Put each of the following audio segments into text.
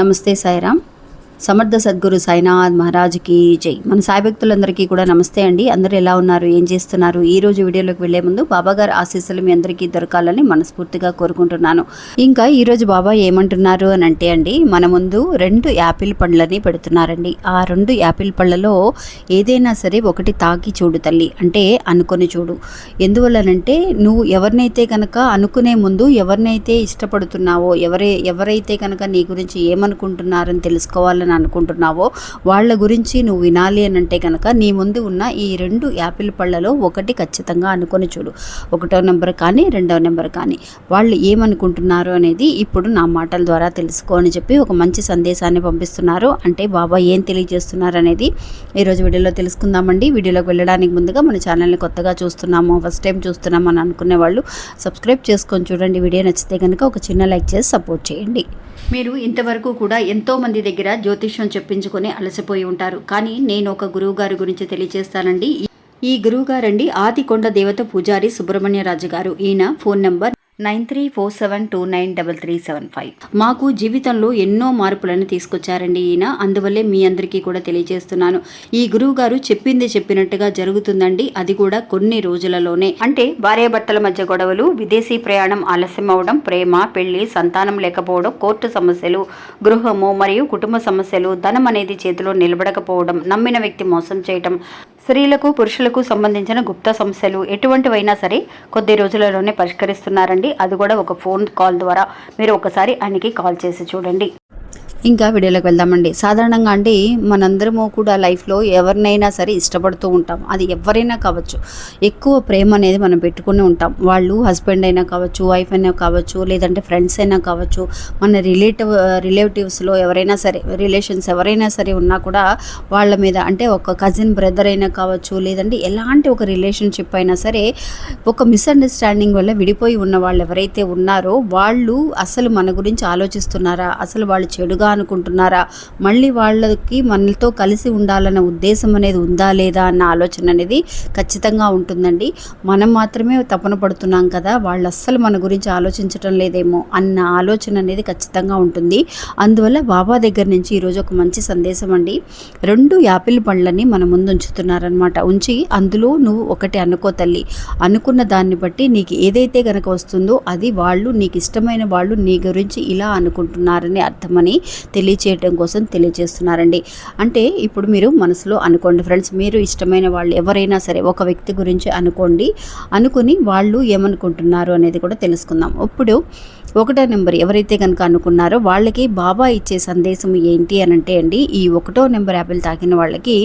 నమస్తే సాయిరామ్. సమర్థ సద్గురు సాయినాథ్ మహారాజ్కి జై. మన సాయి భక్తులందరికీ కూడా నమస్తే అండి. అందరూ ఎలా ఉన్నారు, ఏం చేస్తున్నారు? ఈ రోజు వీడియోలోకి వెళ్లే ముందు బాబాగారు ఆశీస్సులు మీ అందరికీ దొరకాలని మనస్ఫూర్తిగా కోరుకుంటున్నాను. ఇంకా ఈరోజు బాబా ఏమంటున్నారు అని అంటే అండి, మన ముందు 2 యాపిల్ పండ్లని పెడుతున్నారండి. ఆ 2 యాపిల్ పళ్ళలో ఏదైనా సరే ఒకటి తాకి చూడు తల్లి, అంటే అనుకొని చూడు. ఎందువల్లనంటే నువ్వు ఎవరినైతే కనుక అనుకునే ముందు ఎవరినైతే ఇష్టపడుతున్నావో, ఎవరైతే కనుక నీ గురించి ఏమనుకుంటున్నారని తెలుసుకోవాలని అనుకుంటున్నావో వాళ్ళ గురించి నువ్వు వినాలి అని అంటే కనుక నీ ముందు ఉన్న ఈ 2 యాపిల్ పళ్ళలో ఒకటి ఖచ్చితంగా అనుకొని చూడు. 1వ నెంబర్ కానీ 2వ నెంబర్ కానీ వాళ్ళు ఏమనుకుంటున్నారు అనేది ఇప్పుడు నా మాటల ద్వారా తెలుసుకో అని చెప్పి ఒక మంచి సందేశాన్ని పంపిస్తున్నారు. అంటే బాబా ఏం తెలియజేస్తున్నారు అనేది ఈరోజు వీడియోలో తెలుసుకుందామండి. వీడియోలోకి వెళ్ళడానికి ముందుగా మన ఛానల్ని కొత్తగా చూస్తున్నాము, ఫస్ట్ టైం చూస్తున్నాము అని అనుకునే వాళ్ళు సబ్స్క్రైబ్ చేసుకొని చూడండి. వీడియో నచ్చితే కనుక ఒక చిన్న లైక్ చేసి సపోర్ట్ చేయండి. మీరు ఇంతవరకు కూడా ఎంతోమంది దగ్గర జ్యోతిష్యం చెప్పించుకొని అలసిపోయి ఉంటారు. కానీ నేను ఒక గురువు గారి గురించి తెలియజేస్తానండి. ఈ గురువు గారండి ఆదికొండ దేవత పూజారి సుబ్రహ్మణ్యరాజు గారు. ఈయన ఫోన్ నంబర్ 9347293375. మాకు జీవితంలో ఎన్నో మార్పులను తీసుకొచ్చారండి ఈయన. అందువల్లే మీ అందరికీ కూడా తెలియజేస్తున్నాను. ఈ గురువు గారు చెప్పింది చెప్పినట్టుగా జరుగుతుందండి. అది కూడా కొన్ని రోజులలోనే. అంటే భార్యాభర్తల మధ్య గొడవలు, విదేశీ ప్రయాణం ఆలస్యం అవడం, ప్రేమ, పెళ్లి, సంతానం లేకపోవడం, కోర్టు సమస్యలు, గృహము మరియు కుటుంబ సమస్యలు, ధనం అనేది చేతిలో నిలబడకపోవడం, నమ్మిన వ్యక్తి మోసం చేయటం, స్త్రీలకు పురుషులకు సంబంధించిన గుప్త సమస్యలు ఎటువంటివైనా సరే కొద్ది రోజులలోనే పరిష్కరిస్తున్నారండి. అది కూడా ఒక ఫోన్ కాల్ ద్వారా. మీరు ఒకసారి ఆయనకి కాల్ చేసి చూడండి. ఇంకా వీడియోలోకి వెళ్దామండి. సాధారణంగా అండి మనందరము కూడా లైఫ్లో ఎవరినైనా సరే ఇష్టపడుతూ ఉంటాం. అది ఎవరైనా కావచ్చు. ఎక్కువ ప్రేమ అనేది మనం పెట్టుకుని ఉంటాం. వాళ్ళు హస్బెండ్ అయినా కావచ్చు, వైఫ్ అయినా కావచ్చు, లేదంటే ఫ్రెండ్స్ అయినా కావచ్చు, మన రిలేటివ్స్లో ఎవరైనా సరే, రిలేషన్స్ ఎవరైనా సరే ఉన్నా కూడా వాళ్ళ మీద, అంటే ఒక కజిన్ బ్రదర్ అయినా కావచ్చు, లేదంటే ఎలాంటి ఒక రిలేషన్షిప్ అయినా సరే ఒక మిస్అండర్స్టాండింగ్ వల్ల విడిపోయి ఉన్న వాళ్ళు ఎవరైతే ఉన్నారో వాళ్ళు అసలు మన గురించి ఆలోచిస్తున్నారా, అసలు వాళ్ళు చెడుగా అనుకుంటున్నారా, మళ్ళీ వాళ్ళకి మనతో కలిసి ఉండాలన్న ఉద్దేశం అనేది ఉందా లేదా అన్న ఆలోచన అనేది ఖచ్చితంగా ఉంటుందండి. మనం మాత్రమే తపన పడుతున్నాం కదా, వాళ్ళు అస్సలు మన గురించి ఆలోచించటం లేదేమో అన్న ఆలోచన అనేది ఖచ్చితంగా ఉంటుంది. అందువల్ల బాబా దగ్గర నుంచి ఈరోజు ఒక మంచి సందేశం అండి. 2 యాపిల్ పండ్లని మన ముందు ఉంచుతున్నారనమాట. ఉంచి అందులో నువ్వు ఒకటి అనుకో తల్లి. అనుకున్న దాన్ని బట్టి నీకు ఏదైతే కనుక వస్తుందో అది వాళ్ళు, నీకు ఇష్టమైన వాళ్ళు నీ గురించి ఇలా అనుకుంటున్నారని అర్థమని తెలియచేయడం కోసం తెలియజేస్తున్నారండి. అంటే ఇప్పుడు మీరు మనసులో అనుకోండి ఫ్రెండ్స్, మీరు ఇష్టమైన వాళ్ళు ఎవరైనా సరే ఒక వ్యక్తి గురించి అనుకోండి. అనుకుని వాళ్ళు ఏమనుకుంటున్నారు అనేది కూడా తెలుసుకుందాం. ఇప్పుడు 1వ నెంబర్ ఎవరైతే కనుక అనుకున్నారో వాళ్ళకి బాబా ఇచ్చే సందేశం ఏంటి అని అంటే అండి, ఈ 1వ నెంబర్ యాపిల్ తాకిన వాళ్ళకి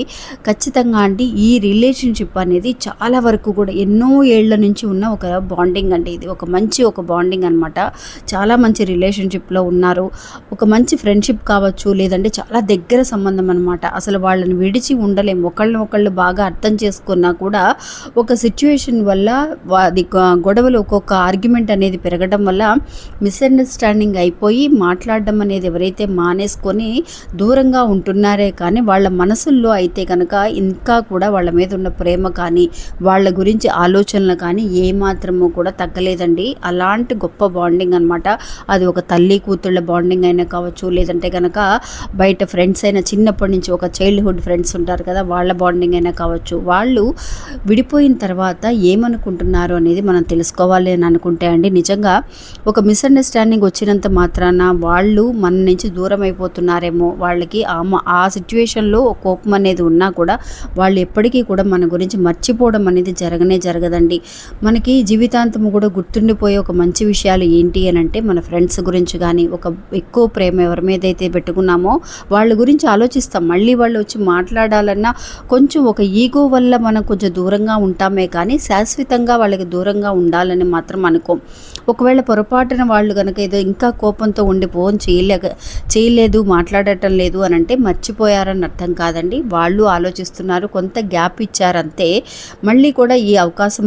ఖచ్చితంగా అండి ఈ రిలేషన్షిప్ అనేది చాలా వరకు కూడా ఎన్నో ఏళ్ల నుంచి ఉన్న ఒక బాండింగ్ అండి. ఇది ఒక మంచి బాండింగ్ అనమాట. చాలా మంచి రిలేషన్షిప్లో ఉన్నారు. ఒక మంచి ఫ్రెండ్షిప్ కావచ్చు, లేదంటే చాలా దగ్గర సంబంధం అనమాట. అసలు వాళ్ళని విడిచి ఉండలేము. ఒకళ్ళు బాగా అర్థం చేసుకున్నా కూడా ఒక సిచ్యువేషన్ వల్ల అది గొడవలు, ఒక్కొక్క ఆర్గ్యుమెంట్ అనేది పెరగడం వల్ల మిస్అండర్స్టాండింగ్ అయిపోయి మాట్లాడడం అనేది ఎవరైతే మానేసుకొని దూరంగా ఉంటున్నారే కానీ వాళ్ళ మనసుల్లో అయితే కనుక ఇంకా కూడా వాళ్ళ మీద ఉన్న ప్రేమ కానీ వాళ్ళ గురించి ఆలోచనలు కానీ ఏమాత్రము కూడా తగ్గలేదండి. అలాంటి గొప్ప బాండింగ్ అనమాట. అది ఒక తల్లి కూతుళ్ళ బాండింగ్ అయినా కావచ్చు, లేదంటే కనుక బయట ఫ్రెండ్స్ అయినా, చిన్నప్పటి నుంచి ఒక చైల్డ్హుడ్ ఫ్రెండ్స్ ఉంటారు కదా, వాళ్ళ బాండింగ్ అయినా కావచ్చు. వాళ్ళు విడిపోయిన తర్వాత ఏమనుకుంటున్నారు అనేది మనం తెలుసుకోవాలి అని అనుకుంటే అండి, నిజంగా ఒక మిస్అండర్స్టాండింగ్ వచ్చినంత మాత్రాన వాళ్ళు మన నుంచి దూరం అయిపోతున్నారేమో, వాళ్ళకి ఆ సిచ్యువేషన్లో కోపం అనేది ఉన్నా కూడా వాళ్ళు ఎప్పటికీ కూడా మన గురించి మర్చిపోవడం అనేది జరగదండి. మనకి జీవితాంతము కూడా గుర్తుండిపోయే ఒక మంచి విషయాలు ఏంటి అని అంటే మన ఫ్రెండ్స్ గురించి కానీ, ఒక ఎక్కువ ప్రేమ ఎవరి మీద అయితే పెట్టుకున్నామో వాళ్ళ గురించి ఆలోచిస్తాం. మళ్ళీ వాళ్ళు వచ్చి మాట్లాడాలన్నా కొంచెం ఒక ఈగో వల్ల మనం కొంచెం దూరంగా ఉంటామే కానీ శాశ్వతంగా వాళ్ళకి దూరంగా ఉండాలని మాత్రం అనుకోం. ఒకవేళ పొరపాటున వాళ్ళు కనుక ఏదో ఇంకా కోపంతో ఉండి ఫోన్ చేయలేదు, మాట్లాడటం లేదు అని అంటే మర్చిపోయారని అర్థం కాదండి. వాళ్ళు ఆలోచిస్తున్నారు, కొంత గ్యాప్ ఇచ్చారంతే. మళ్ళీ కూడా ఈ అవకాశం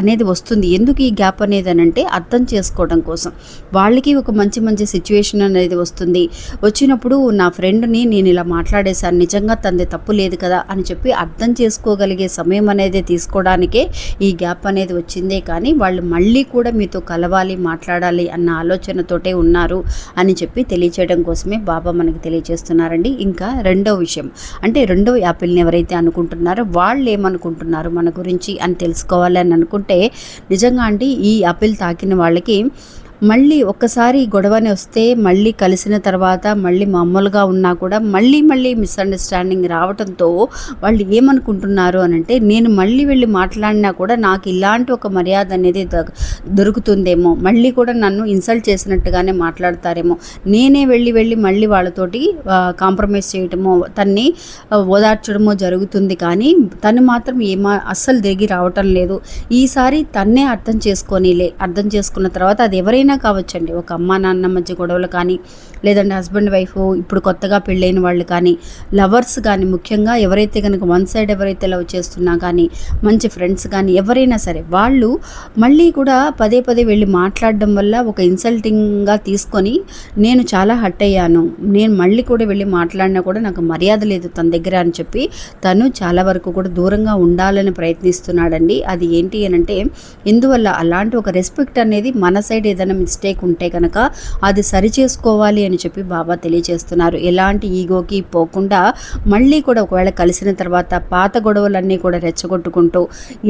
అనేది వస్తుంది. ఎందుకు ఈ గ్యాప్ అనేది అని అంటే అర్థం చేసుకోవడం కోసం. వాళ్ళకి ఒక మంచి సిచ్యువేషన్ అనేది వస్తుంది. వచ్చినప్పుడు నా ఫ్రెండ్ని నేను ఇలా మాట్లాడేశాను, నిజంగా తనది తప్పు లేదు కదా అని చెప్పి అర్థం చేసుకోగలిగే సమయం అనేది తీసుకోవడానికే ఈ గ్యాప్ అనేది వచ్చిందే కానీ వాళ్ళు మళ్ళీ కూడా మీతో కలవాలి, మాట్లాడాలి ఉండాలి అన్న ఆలోచనతోటే ఉన్నారు అని చెప్పి తెలియచేయడం కోసమే బాబా మనకి తెలియజేస్తున్నారండి. ఇంకా రెండో విషయం అంటే రెండో యాపిల్ని ఎవరైతే అనుకుంటున్నారో వాళ్ళు ఏమనుకుంటున్నారు మన గురించి అని తెలుసుకోవాలి అని అనుకుంటే నిజంగా అండి ఈ యాపిల్ తాకిన వాళ్ళకి మళ్ళీ ఒక్కసారి గొడవని వస్తే మళ్ళీ కలిసిన తర్వాత మళ్ళీ మామూలుగా ఉన్నా కూడా మళ్ళీ మిస్అండర్స్టాండింగ్ రావడంతో వాళ్ళు ఏమనుకుంటున్నారు అని అంటే నేను మళ్ళీ వెళ్ళి మాట్లాడినా కూడా నాకు ఇలాంటి ఒక మర్యాద అనేది దొరుకుతుందేమో, మళ్ళీ కూడా నన్ను ఇన్సల్ట్ చేసినట్టుగానే మాట్లాడతారేమో, నేనే వెళ్ళి మళ్ళీ వాళ్ళతోటి కాంప్రమైజ్ చేయటమో తన్ని ఓదార్చడమో జరుగుతుంది. కానీ తను మాత్రం అస్సలు దిగి రావటం లేదు. ఈసారి తన్నే అర్థం చేసుకున్న తర్వాత అది ఎవరైనా కావచ్చండి, ఒక అమ్మ నాన్న మధ్య గొడవలు కానీ లేదంటే హస్బెండ్ వైఫ్ ఇప్పుడు కొత్తగా పెళ్ళైన వాళ్ళు కానీ లవర్స్ కానీ ముఖ్యంగా ఎవరైతే కనుక వన్ సైడ్ ఎవరైతే లవ్ చేస్తున్నా కానీ మంచి ఫ్రెండ్స్ కానీ ఎవరైనా సరే వాళ్ళు మళ్ళీ కూడా పదే వెళ్ళి మాట్లాడడం వల్ల ఒక ఇన్సల్టింగ్గా తీసుకొని నేను చాలా హర్ట్ అయ్యాను, నేను మళ్ళీ కూడా వెళ్ళి మాట్లాడినా కూడా నాకు మర్యాద లేదు తన దగ్గర అని చెప్పి తను చాలా వరకు కూడా దూరంగా ఉండాలని ప్రయత్నిస్తున్నాడండి. అది ఏంటి అని అంటే ఎందువల్ల అలాంటి ఒక రెస్పెక్ట్ అనేది మన సైడ్ ఏదైనా మిస్టేక్ ఉంటే కనుక అది సరి చేసుకోవాలి అని చెప్పి బాబా తెలియజేస్తున్నారు. ఎలాంటి ఈగోకి పోకుండా మళ్ళీ కూడా ఒకవేళ కలిసిన తర్వాత పాత గొడవలన్నీ కూడా రెచ్చగొట్టుకుంటూ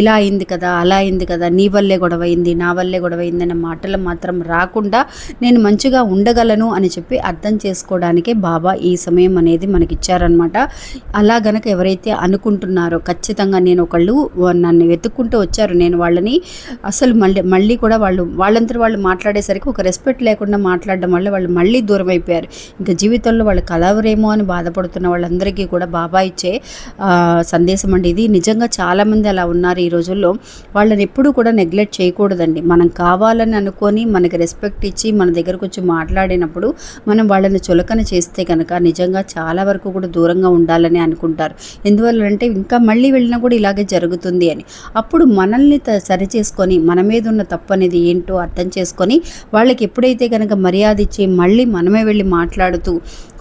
ఇలా అయింది కదా అలా అయింది కదా నీ వల్లే గొడవైంది నా వల్లే గొడవైంది అనే మాటలు మాత్రం రాకుండా నేను మంచిగా ఉండగలను అని చెప్పి అర్థం చేసుకోవడానికే బాబా ఈ సమయం అనేది మనకిచ్చారనమాట. అలా గనక ఎవరైతే అనుకుంటున్నారో ఖచ్చితంగా నేను ఒకళ్ళు నన్ను వెతుక్కుంటూ వచ్చారు, నేను వాళ్ళని అసలు మళ్ళీ కూడా వాళ్ళంతా వాళ్ళు మాట్లాడేసరికి ఒక రెస్పెక్ట్ లేకుండా మాట్లాడడం వల్ల వాళ్ళు మళ్ళీ దూరం అయిపోయారు. ఇంకా జీవితంలో వాళ్ళు కలవరేమో అని బాధపడుతున్న వాళ్ళందరికీ కూడా బాబా ఇచ్చే సందేశం అండి ఇది. నిజంగా చాలామంది అలా ఉన్నారు ఈ రోజుల్లో. వాళ్ళని ఎప్పుడూ కూడా నెగ్లెక్ట్ చేయకూడదండి. మనం కావాలని అనుకొని మనకి రెస్పెక్ట్ ఇచ్చి మన దగ్గరకు వచ్చి మాట్లాడినప్పుడు మనం వాళ్ళని చులకన చేస్తే కనుక నిజంగా చాలా వరకు కూడా దూరంగా ఉండాలని అనుకుంటారు. ఎందువల్లంటే ఇంకా మళ్ళీ వెళ్ళినా కూడా ఇలాగే జరుగుతుంది అని. అప్పుడు మనల్ని సరి చేసుకొని మన మీద ఉన్న తప్పు అనేది ఏంటో అర్థం చేసుకొని వాళ్ళకి ఎప్పుడైతే కనుక మర్యాద ఇచ్చి మళ్ళీ మనమే వెళ్ళి మాట్లాడుతూ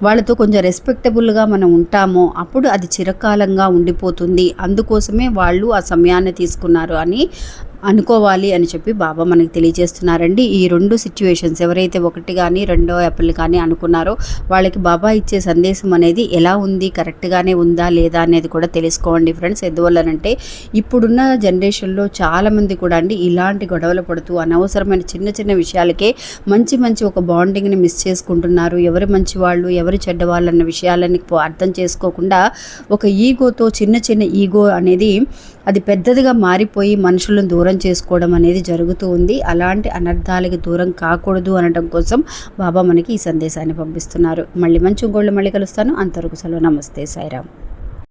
వాళ్ళతో కొంచెం రెస్పెక్టబుల్గా మనం ఉంటామో అప్పుడు అది చిరకాలంగా ఉండిపోతుంది. అందుకోసమే వాళ్ళు ఆ సమయాన్ని తీసుకున్నారు అని అనుకోవాలి అని చెప్పి బాబా మనకి తెలియజేస్తున్నారండి. ఈ రెండు సిచ్యువేషన్స్ ఎవరైతే ఒకటి కానీ రెండో యాపిల్ కానీ అనుకున్నారో వాళ్ళకి బాబా ఇచ్చే సందేశం అనేది ఎలా ఉంది, కరెక్ట్గానే ఉందా లేదా అనేది కూడా తెలుసుకోండి ఫ్రెండ్స్. ఎందువల్లనంటే ఇప్పుడున్న జనరేషన్లో చాలామంది కూడా అండి ఇలాంటి గొడవలు పడుతూ అనవసరమైన చిన్న విషయాలకే మంచి ఒక బాండింగ్ని మిస్ చేసుకుంటున్నారు. ఎవరు మంచి వాళ్ళు ఎవరు చెడ్డవాళ్ళు అన్న విషయాలని అర్థం చేసుకోకుండా ఒక ఈగోతో చిన్న ఈగో అనేది అది పెద్దదిగా మారిపోయి మనుషులను దూరం చేసుకోవడం అనేది జరుగుతూ ఉంది. అలాంటి అనర్థాలకి దూరం కాకూడదు అనడం కోసం బాబా మనకి ఈ సందేశాన్ని పంపిస్తున్నారు. మళ్ళీ మంచి ఇంకోళ్ళు మళ్ళీ కలుస్తాను. అంతవరకు సెలవు. నమస్తే సాయిరామ్.